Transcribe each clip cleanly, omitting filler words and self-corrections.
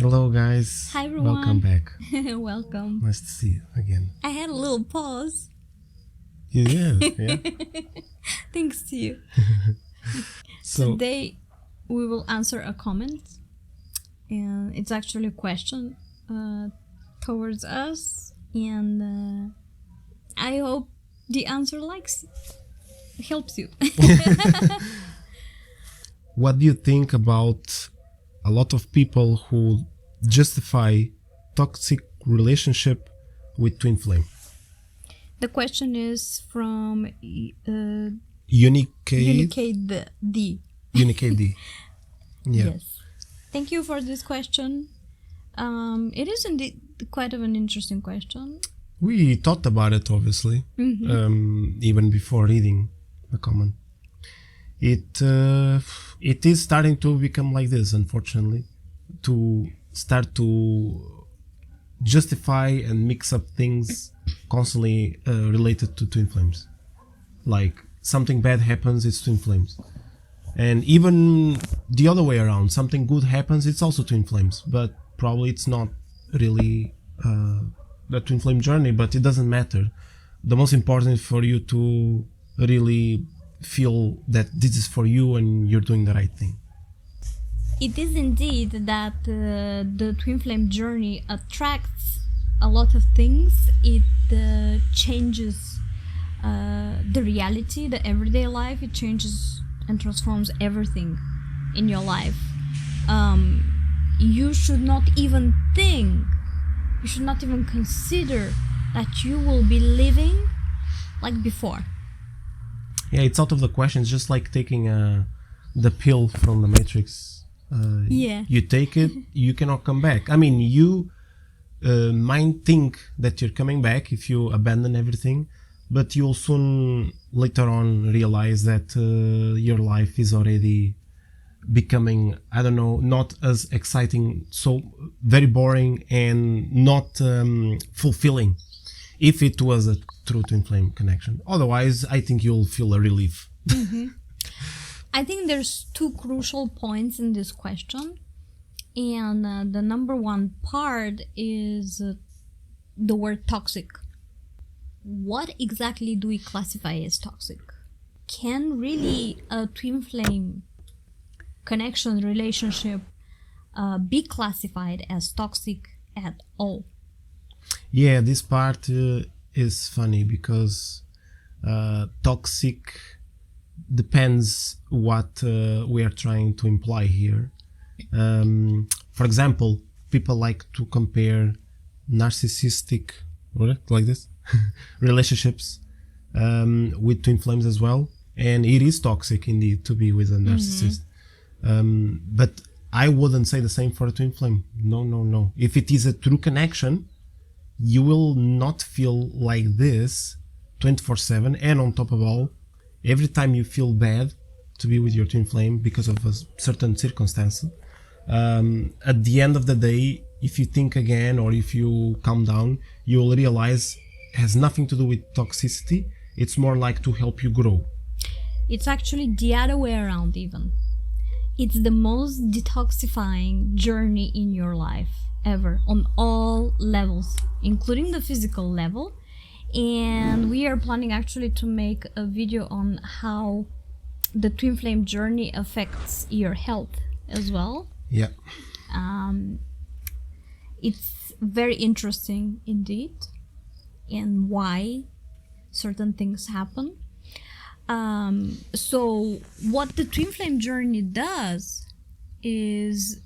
Hello guys. Hi everyone. Welcome back. Welcome. Nice to see you again. I had a little pause. You did, yeah? Thanks to you. So Today we will answer a comment, and it's actually a question towards us, and I hope the answer helps you. what do you think about a lot of people who justify toxic relationship with twin flame? The question is from Unicade D. Unicade D. Yeah. Yes. Thank you for this question. It is indeed quite of an interesting question. We thought about it obviously, even before reading the comment. It is starting to become like this, unfortunately, to start to justify and mix up things constantly related to twin flames. Like something bad happens, it's twin flames, and even the other way around, something good happens, it's also twin flames, but probably it's not really the twin flame journey, but it doesn't matter. The most important is for you to really feel that this is for you and you're doing the right thing. It is indeed that the twin flame journey attracts a lot of things. It changes the reality, the everyday life. It changes and transforms everything in your life. You should not even think, you should not even consider that you will be living like before. Yeah, it's out of the question. It's just like taking the pill from the Matrix. You take it, you cannot come back. I mean, you might think that you're coming back if you abandon everything, but you'll soon later on realize that your life is already becoming, I don't know, not as exciting, so very boring and not fulfilling, if it was a true twin flame connection. Otherwise, I think you'll feel a relief. I think there's two crucial points in this question, and the number one part is the word toxic. What exactly do we classify as toxic? Can really a twin flame connection relationship be classified as toxic at all? Yeah, this part is funny because toxic depends what we are trying to imply here. For example, people like to compare narcissistic, like this, relationships with twin flames as well, and it is toxic indeed to be with a narcissist. But I wouldn't say the same for a twin flame. No. If it is a true connection, you will not feel like this 24/7, and on top of all, every time you feel bad to be with your twin flame because of a certain circumstance, at the end of the day, if you think again or if you calm down, you will realize it has nothing to do with toxicity. It's more like to help you grow. It's actually the other way around even. It's the most detoxifying journey in your life ever, on all levels, including the physical level. And we are planning actually to make a video on how the twin flame journey affects your health as well. Yeah. It's very interesting indeed, and why certain things happen. So what the twin flame journey does is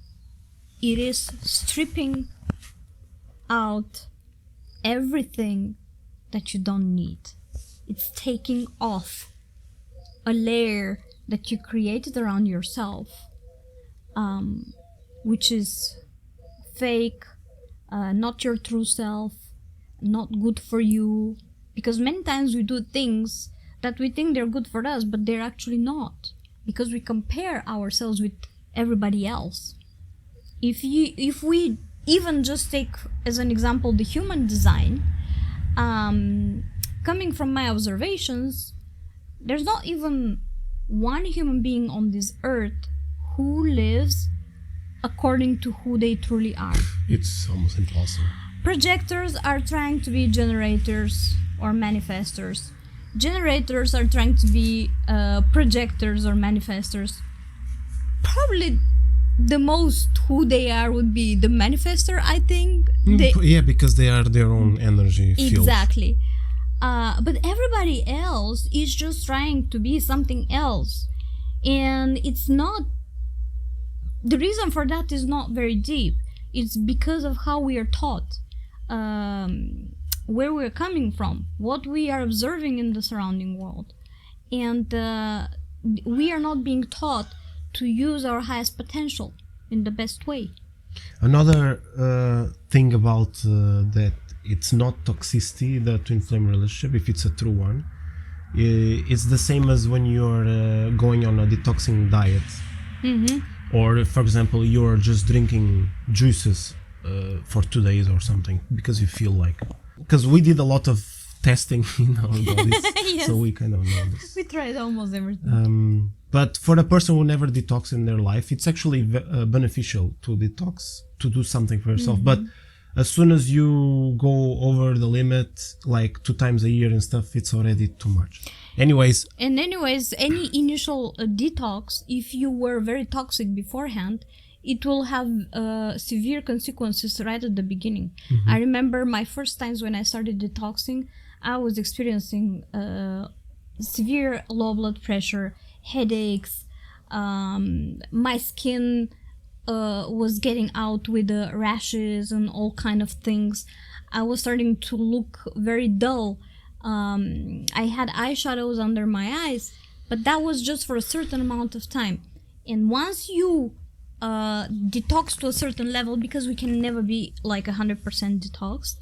it is stripping out everything that you don't need. It's taking off a layer that you created around yourself, which is fake, not your true self, not good for you, because many times we do things that we think they're good for us, but they're actually not, because we compare ourselves with everybody else. If we even just take as an example the human design, coming from my observations, there's not even one human being on this earth who lives according to who they truly are. It's almost impossible. Projectors are trying to be generators or manifestors. Generators are trying to be projectors or manifestors. Probably the most who they are would be the manifestor, I think. Because they are their own energy field. Exactly. But everybody else is just trying to be something else. And it's not... The reason for that is not very deep. It's because of how we are taught. Where we're coming from. What we are observing in the surrounding world. And we are not being taught to use our highest potential in the best way. Another thing about that it's not toxicity, the twin flame relationship, if it's a true one, it's the same as when you're going on a detoxing diet. Or, for example, you're just drinking juices for 2 days or something because you feel like... Because we did a lot of testing about this, Yes. so we kind of know this. We tried almost everything. But for a person who never detox in their life, it's actually beneficial to detox, to do something for yourself. But as soon as you go over the limit, like 2 times a year and stuff, it's already too much. Anyways, any initial detox, if you were very toxic beforehand, it will have severe consequences right at the beginning. I remember my first times when I started detoxing, I was experiencing severe low blood pressure, headaches, my skin was getting out with rashes and all kind of things. I was starting to look very dull. I had eyeshadows under my eyes, but that was just for a certain amount of time. And once you detox to a certain level, because we can never be like 100% detoxed,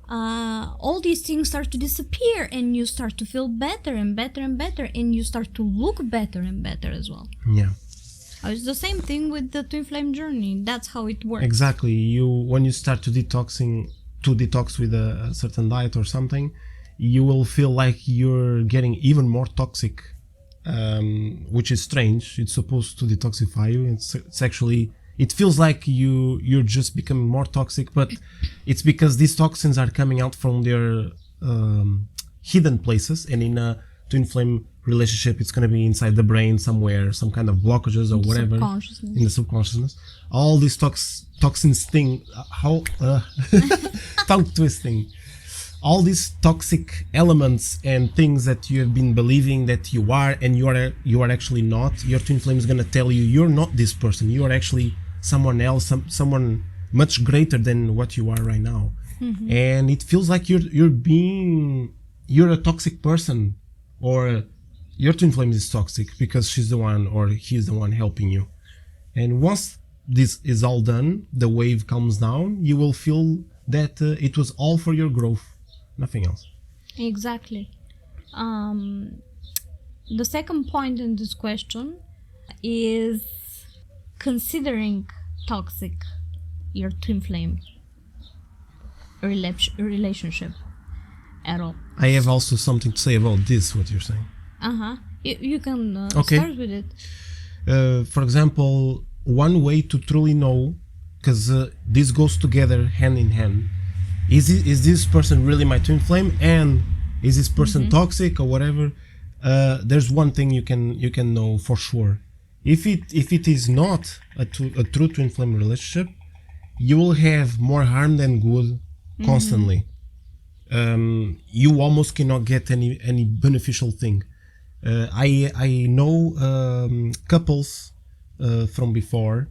all these things start to disappear, and you start to feel better and better and better, and you start to look better and better as well. Yeah. It's the same thing with the twin flame journey. That's how it works. Exactly. When you start to detox with a certain diet or something, you will feel like you're getting even more toxic, which is strange. It's supposed to detoxify you. It's actually, it feels like you're just becoming more toxic, but it's because these toxins are coming out from their hidden places, and in a twin flame relationship, it's going to be inside the brain somewhere, some kind of blockages or whatever, in the subconsciousness. All these toxins tongue twisting. All these toxic elements and things that you have been believing that you are, and you are actually not. Your twin flame is going to tell you you're not this person. You are actually someone else, someone much greater than what you are right now. And it feels like you're a toxic person, or your twin flame is toxic because she's the one or he's the one helping you. And once this is all done, the wave comes down, you will feel that it was all for your growth, nothing else. Exactly. The second point in this question is considering toxic your twin flame relationship at all. I have also something to say about this, what you're saying. You can okay. Start with it. For example, one way to truly know, because this goes together hand in hand, is this person really my twin flame, and is this person toxic or whatever? There's one thing you can know for sure. If it is not a true twin flame relationship, you will have more harm than good constantly. You almost cannot get any beneficial thing. I know couples from before.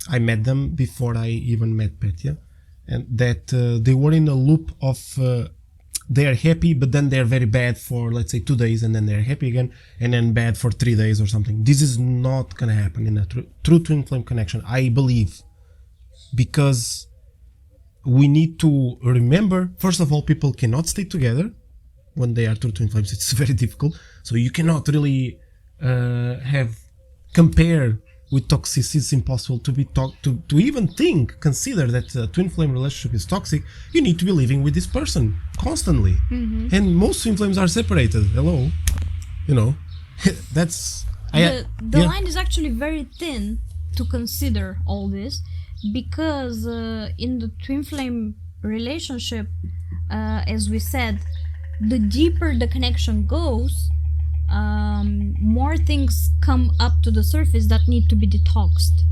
I met them before I even met Petya, and that they were in a loop of they are happy, but then they're very bad for, let's say, 2 days, and then they're happy again, and then bad for 3 days or something. This is not gonna happen in a true twin flame connection, I believe, because we need to remember, first of all, people cannot stay together when they are true twin flames. It's very difficult, so you cannot really compare with toxicity. It's impossible to even consider that a twin flame relationship is toxic. You need to be living with this person constantly, and most twin flames are separated. Hello, that's the line is actually very thin to consider all this, because in the twin flame relationship, as we said, the deeper the connection goes, more things come up to the surface that need to be detoxed,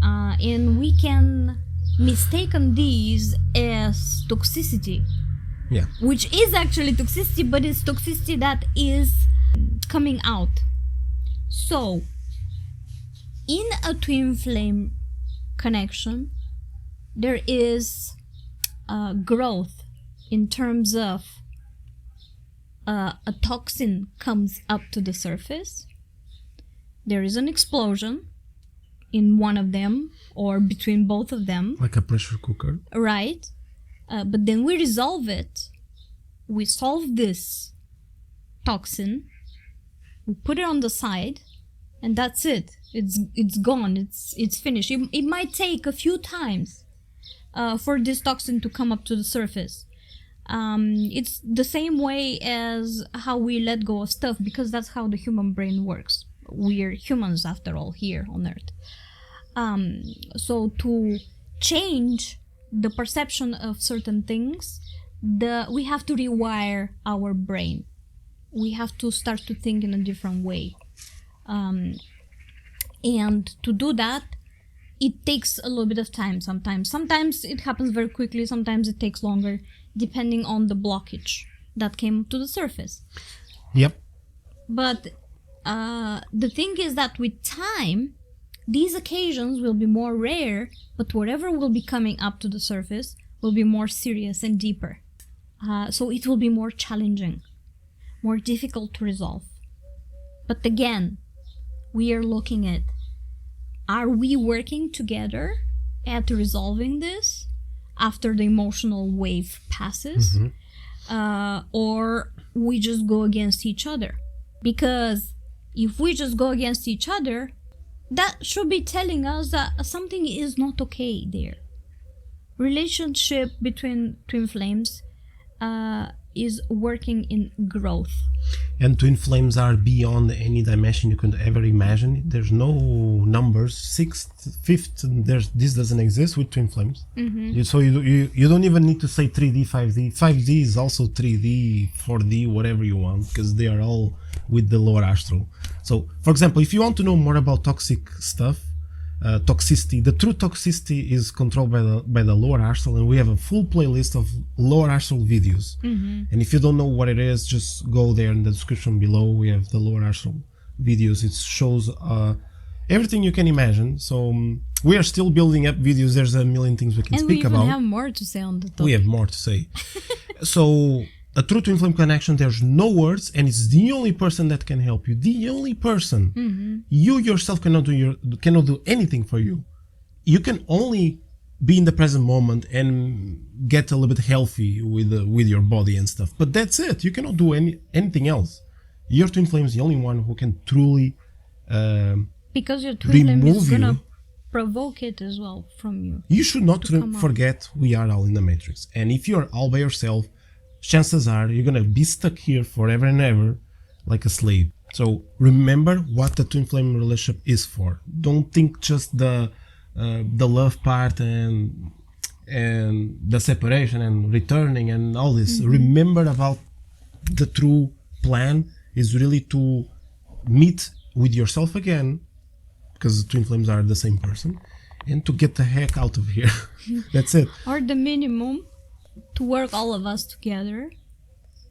and we can mistaken these as toxicity, which is actually toxicity, but it's toxicity that is coming out. So in a twin flame connection, there is growth in terms of a toxin comes up to the surface, there is an explosion in one of them or between both of them, like a pressure cooker, right? But then we resolve it, we solve this toxin, we put it on the side, and that's it. It's gone. It's finished. It might take a few times for this toxin to come up to the surface. It's the same way as how we let go of stuff, because that's how the human brain works. We're humans after all here on Earth. So to change the perception of certain things, we have to rewire our brain. We have to start to think in a different way. And to do that, it takes a little bit of time sometimes. Sometimes it happens very quickly, sometimes it takes longer, depending on the blockage that came to the surface. Yep. But the thing is that with time, these occasions will be more rare, but whatever will be coming up to the surface will be more serious and deeper. So it will be more challenging, more difficult to resolve. But again, we are looking at, are we working together at resolving this after the emotional wave passes? Or we just go against each other? Because if we just go against each other, that should be telling us that something is not okay there. Relationship between twin flames is working in growth. And twin flames are beyond any dimension you could ever imagine. There's no numbers, sixth, fifth, this doesn't exist with twin flames. So you don't even need to say 3D, 5D. 5D is also 3D, 4D, whatever you want, because they are all with the lower astral. So, for example, if you want to know more about toxic stuff, toxicity, the true toxicity is controlled by the lower astral, and we have a full playlist of lower astral videos. And if you don't know what it is, just go there in the description below. We have the lower astral videos. It shows everything you can imagine. So we are still building up videos. There's a million things we can speak about. And we even have more to say on the topic. We have more to say. So a true twin flame connection, there's no words, and it's the only person that can help you. The only person. You yourself cannot do anything for you. You can only be in the present moment and get a little bit healthy with your body and stuff. But that's it. You cannot do anything else. Your twin flame is the only one who can truly because your twin flame is remove gonna you. provoke it as well from you. You should not forget we are all in the matrix. And if you're all by yourself, chances are you're gonna be stuck here forever and ever like a slave. So remember what the twin flame relationship is for. Don't think just the love part and the separation and returning and all this. Remember about the true plan is really to meet with yourself again, because twin flames are the same person, and to get the heck out of here. That's it. Or the minimum, to work all of us together,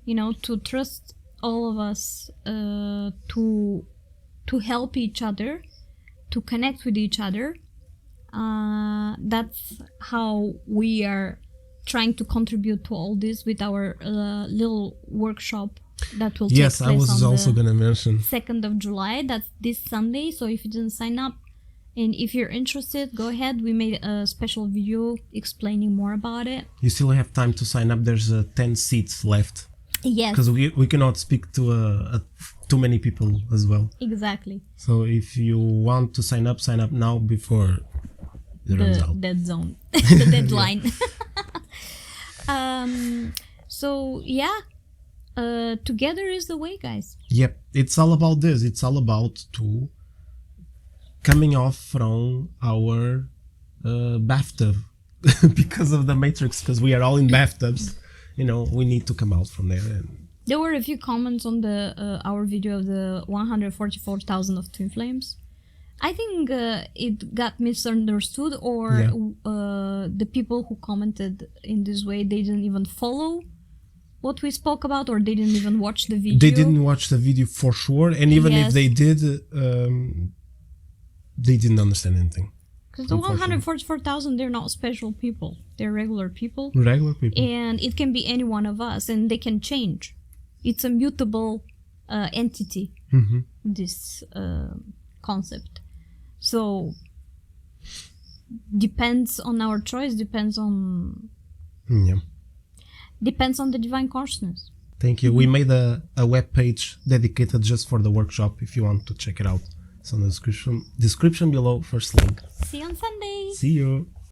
to trust all of us, to help each other, to connect with each other. That's how we are trying to contribute to all this with our little workshop that will take place I was on also gonna mention 2nd of July. That's this Sunday. So if you didn't sign up, and if you're interested, go ahead. We made a special video explaining more about it. You still have time to sign up. There's 10 seats left. Yes. Because we cannot speak to too many people as well. Exactly. So if you want to sign up now before it runs out. Dead zone. The deadline. So yeah. Together is the way, guys. Yep. It's all about this. It's all about to coming off from our bathtub because of the Matrix, because we are all in bathtubs. You know, we need to come out from there. And there were a few comments on the our video of the 144,000 of twin flames. I think it got misunderstood, or the people who commented in this way, they didn't even follow what we spoke about, or they didn't even watch the video. They didn't watch the video for sure, and even if they did, they didn't understand anything. Because the 144,000, they're not special people. They're regular people. Regular people. And it can be any one of us, and they can change. It's a mutable entity, this concept. So, depends on our choice, depends on the divine consciousness. Thank you. We made a web page dedicated just for the workshop if you want to check it out. It's on the description below, first link. See you on Sunday. See you.